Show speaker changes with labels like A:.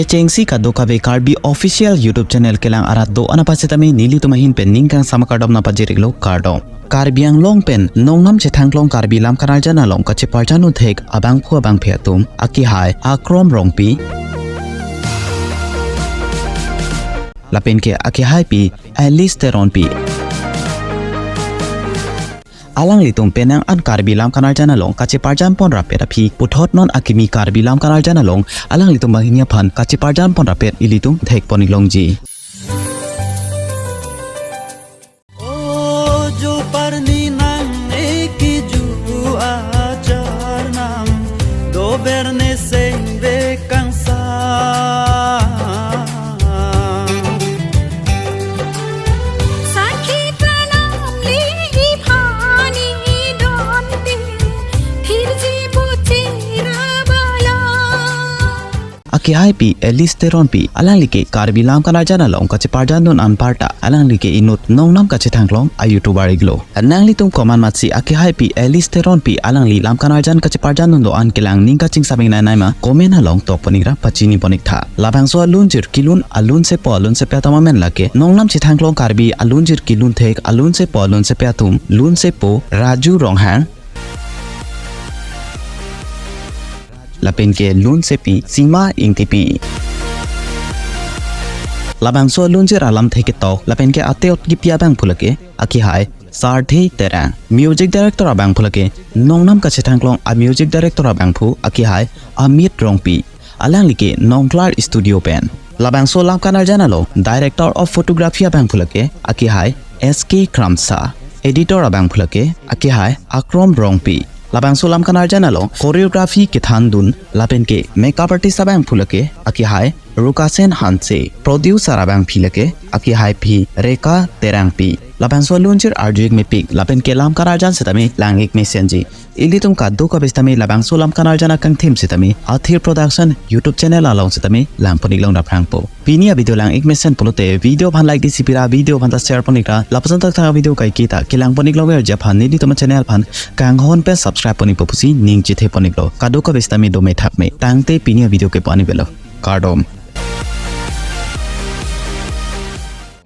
A: Ke chengsi ka do ka be Karbi official YouTube channel kelang arat do anapasitami nili tumahin pen ningkang sama kardom na pajiriglo kardom. Karbiang long pen nongnam chethanglong Karbi lam kanal jana long ka cheparjanu thek abang phu abang pheatum aki hai akrom rongpi lapen ke aki hai pi alisteron pi alang litum penang an Karbi lam kanal jana long ka cheparjan pon rapet aphi puthot non akimi Karbi lam kanal jana long alang litum bahinia phan ka cheparjan pon rapet ilitum thek poniklong ji Aki hai pi alisteron pi alang like Karbi lam kanal jana long ka cheparjan don anparta alang like inut nongnam ka chethanglong a YouTuber iglo anang litum command matsi aki hai pi alisteron pi alang li lam kanal jan ka cheparjan don do an kelang ning ka ching sabing na ma comment halong tok ponigra pachini ponik tha labang so alunjir kilun alun se po alun se pyatama men lake nongnam chethanglong Karbi alunjir kilun thek alun se po alun se pyatum lun se po raju ronghang lapen ke lun se pi sima ingti pi labang so lun jir alam theke to lapen ke ateot gi pia bang phulake aki hai sarthi terang music director abang phulake nongnam ka chethanglong a music director abang phu aki hai amit rongpi alang like nongklar studio pen labang so lam kanal jana lo director of photography abang phulake aki hai SK Kramsa editor abang phulake aki hai akrom rongpi labang solam kanal jana lo choreography ke thandun lapen ke makeup artist abang phulake aki hai rukasen hanse producer abang philake aki hai phi reka terang pi labang so lunjir arjik me pik lapen ke lam kanal jan setami langik me senji ilitum ka do ka bestami labang solam kanal jana kang thim setami athir production YouTube channel along setami lamponi long na prangpo pinia video lang ik mesen polote video bhan like disipira video bhan ta share ponikra lapasan tak tha video kai kita kilang ponik lower japhan ni toma channel phan kang hon pe subscribe poni popusi ning jithe poniklo ka do ka bestami do me thak me tangte pinia video ke pani belo kardom